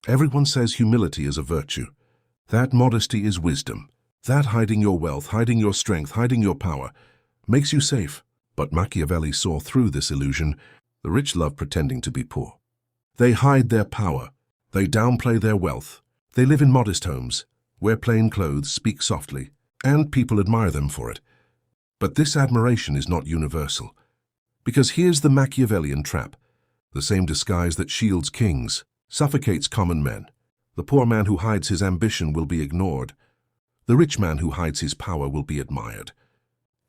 Everyone says humility is a virtue. That modesty is wisdom. That hiding your wealth, hiding your strength, hiding your power, makes you safe. But Machiavelli saw through this illusion. The rich love pretending to be poor. They hide their power. They downplay their wealth. They live in modest homes, wear plain clothes, speak softly, and people admire them for it. But this admiration is not universal. Because here's the Machiavellian trap. The same disguise that shields kings suffocates common men. The poor man who hides his ambition will be ignored. The rich man who hides his power will be admired.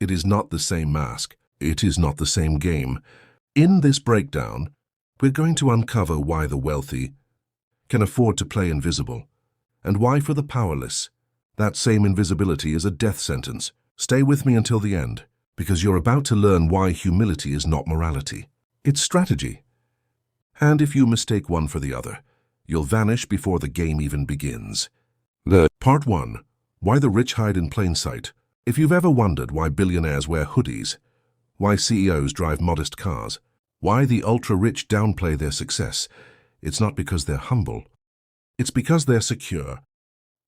It is not the same mask. It is not the same game. In this breakdown, we're going to uncover why the wealthy can afford to play invisible, and why for the powerless, that same invisibility is a death sentence. Stay with me until the end, because you're about to learn why humility is not morality. It's strategy. And if you mistake one for the other, you'll vanish before the game even begins. Part 1. Why the rich hide in plain sight. If you've ever wondered why billionaires wear hoodies, why CEOs drive modest cars, why the ultra-rich downplay their success, it's not because they're humble. It's because they're secure.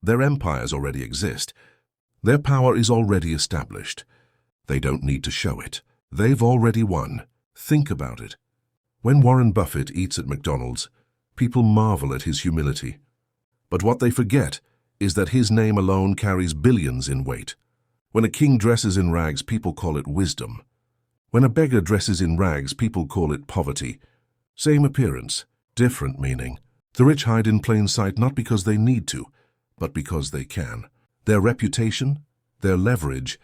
Their empires already exist. Their power is already established. They don't need to show it. They've already won. Think about it. When Warren Buffett eats at McDonald's, people marvel at his humility. But what they forget is that his name alone carries billions in weight. When a king dresses in rags, people call it wisdom. When a beggar dresses in rags, people call it poverty. Same appearance, different meaning. The rich hide in plain sight not because they need to, but because they can. Their reputation, their leverage,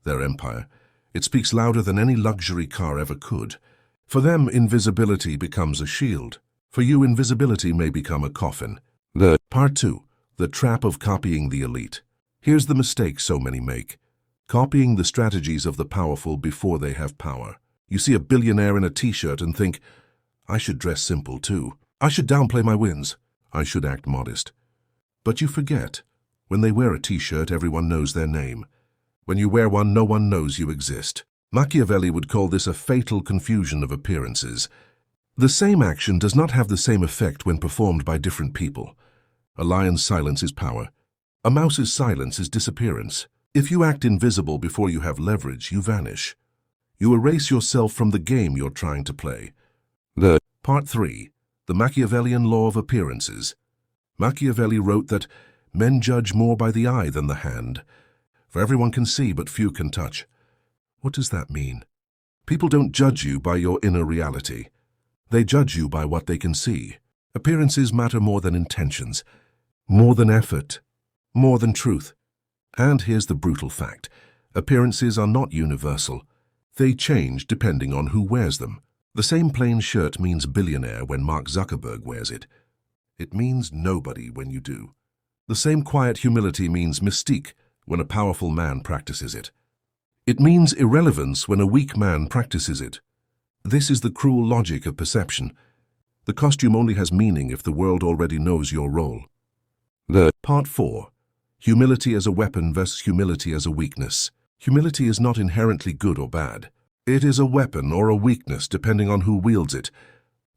their empire, it speaks louder than any luxury car ever could. For them, invisibility becomes a shield. For you, invisibility may become a coffin. Part 2. The trap of copying the elite. Here's the mistake so many make. Copying the strategies of the powerful before they have power. You see a billionaire in a t-shirt and think, I should dress simple too. I should downplay my wins. I should act modest. But you forget, when they wear a t-shirt, everyone knows their name. When you wear one, no one knows you exist. Machiavelli would call this a fatal confusion of appearances. The same action does not have the same effect when performed by different people. A lion's silence is power. A mouse's silence is disappearance. If you act invisible before you have leverage, you vanish. You erase yourself from the game you're trying to play. Part 3. The Machiavellian Law of Appearances. Machiavelli wrote that men judge more by the eye than the hand. For everyone can see, but few can touch. What does that mean? People don't judge you by your inner reality. They judge you by what they can see. Appearances matter more than intentions, more than effort, more than truth. And here's the brutal fact. Appearances are not universal. They change depending on who wears them. The same plain shirt means billionaire when Mark Zuckerberg wears it. It means nobody when you do. The same quiet humility means mystique when a powerful man practices it. It means irrelevance when a weak man practices it. This is the cruel logic of perception. The costume only has meaning if the world already knows your role. Part 4. Humility as a weapon versus humility as a weakness. Humility is not inherently good or bad. It is a weapon or a weakness depending on who wields it.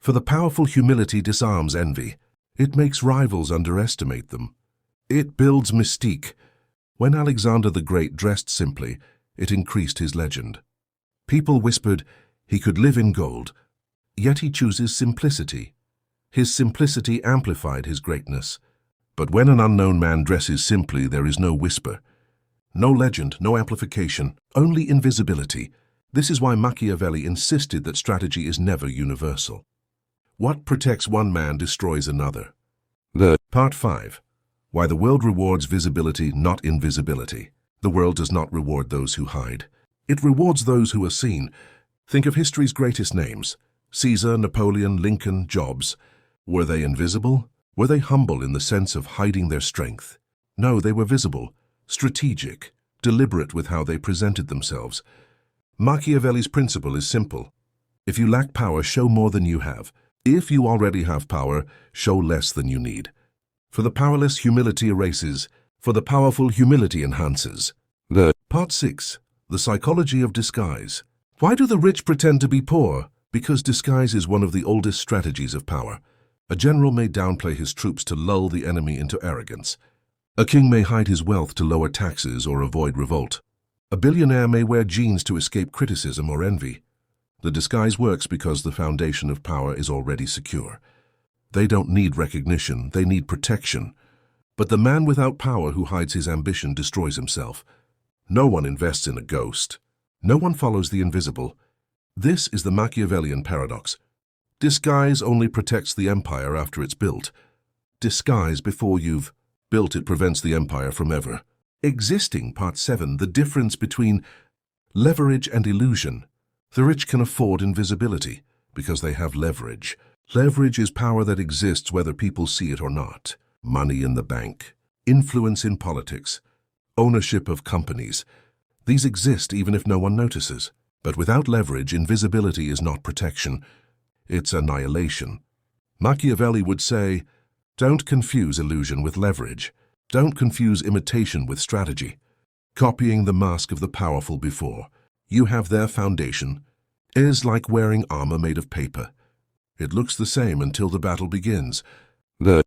For the powerful, humility disarms envy. It makes rivals underestimate them. It builds mystique. When Alexander the Great dressed simply, it increased his legend. People whispered he could live in gold, yet he chooses simplicity. His simplicity amplified his greatness. But when an unknown man dresses simply, there is no whisper, no legend, no amplification, only invisibility. This is why Machiavelli insisted that strategy is never universal. What protects one man destroys another. Part 5. Why the world rewards visibility, not invisibility. The world does not reward those who hide. It rewards those who are seen. Think of history's greatest names. Caesar, Napoleon, Lincoln, Jobs. Were they invisible? Were they humble in the sense of hiding their strength? No, they were visible, strategic, deliberate with how they presented themselves. Machiavelli's principle is simple. If you lack power, show more than you have. If you already have power, show less than you need. For the powerless, humility erases. For the powerful, humility enhances. Part 6. The Psychology of Disguise. Why do the rich pretend to be poor? Because disguise is one of the oldest strategies of power. A general may downplay his troops to lull the enemy into arrogance. A king may hide his wealth to lower taxes or avoid revolt. A billionaire may wear jeans to escape criticism or envy. The disguise works because the foundation of power is already secure. They don't need recognition, they need protection. But the man without power who hides his ambition destroys himself. No one invests in a ghost. No one follows the invisible. This is the Machiavellian paradox. Disguise only protects the empire after it's built. Disguise before you've built it prevents the empire from ever existing. Part 7. The difference between leverage and illusion. The rich can afford invisibility because they have leverage. Leverage is power that exists whether people see it or not. Money in the bank, influence in politics, ownership of companies. These exist even if no one notices. But without leverage, invisibility is not protection. It's annihilation. Machiavelli would say, don't confuse illusion with leverage. Don't confuse imitation with strategy. Copying the mask of the powerful before you have their foundation is like wearing armor made of paper. It looks the same until the battle begins.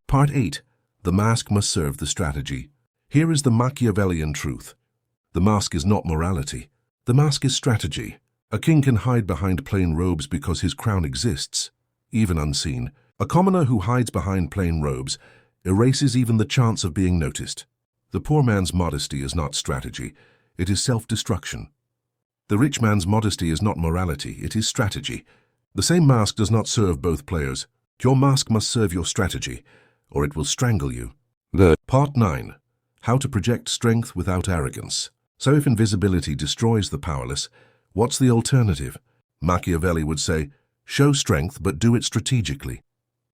Part 8. The mask must serve the strategy. Here is the Machiavellian truth. The mask is not morality. The mask is strategy. A king can hide behind plain robes because his crown exists, even unseen. A commoner who hides behind plain robes erases even the chance of being noticed. The poor man's modesty is not strategy. It is self-destruction. The rich man's modesty is not morality. It is strategy. The same mask does not serve both players. Your mask must serve your strategy, or it will strangle you. Part 9. How to project strength without arrogance. So if invisibility destroys the powerless, what's the alternative? Machiavelli would say, show strength but do it strategically.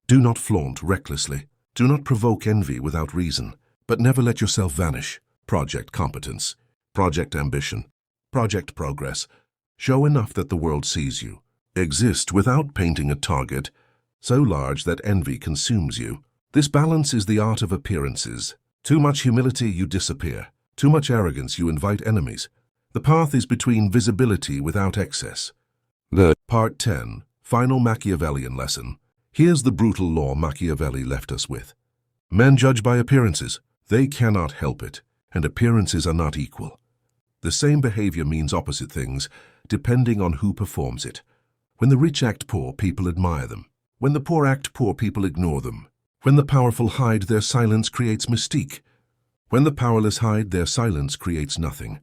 Do not flaunt recklessly. Do not provoke envy without reason. But never let yourself vanish. Project competence. Project ambition. Project progress. Show enough that the world sees you. Exist without painting a target so large that envy consumes you. This balance is the art of appearances. Too much humility, you disappear. Too much arrogance, you invite enemies. The path is between visibility without excess. Part 10. Final Machiavellian lesson. Here's the brutal law Machiavelli left us with. Men judge by appearances. They cannot help it, and appearances are not equal. The same behavior means opposite things, depending on who performs it. When the rich act poor, people admire them. When the poor act poor, people ignore them. When the powerful hide, their silence creates mystique. When the powerless hide, their silence creates nothing.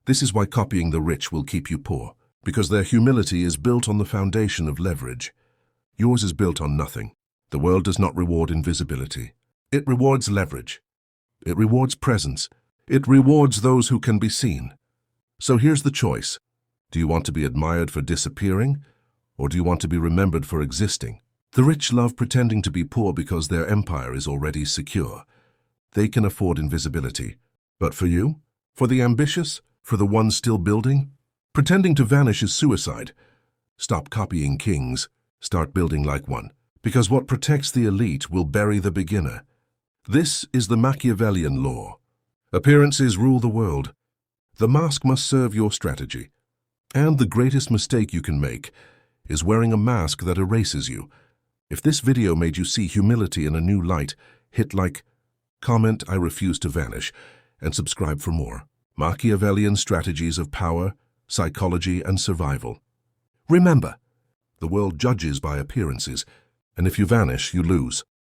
This is why copying the rich will keep you poor, because their humility is built on the foundation of leverage. Yours is built on nothing. The world does not reward invisibility. It rewards leverage. It rewards presence. It rewards those who can be seen. So here's the choice. Do you want to be admired for disappearing, or do you want to be remembered for existing? The rich love pretending to be poor because their empire is already secure. They can afford invisibility. But for you? For the ambitious? For the ones still building? Pretending to vanish is suicide. Stop copying kings. Start building like one. Because what protects the elite will bury the beginner. This is the Machiavellian law. Appearances rule the world. The mask must serve your strategy. And the greatest mistake you can make is wearing a mask that erases you. If this video made you see humility in a new light, hit like, comment I refuse to vanish, and subscribe for more. Machiavellian strategies of power, psychology, and survival. Remember, the world judges by appearances, and if you vanish, you lose.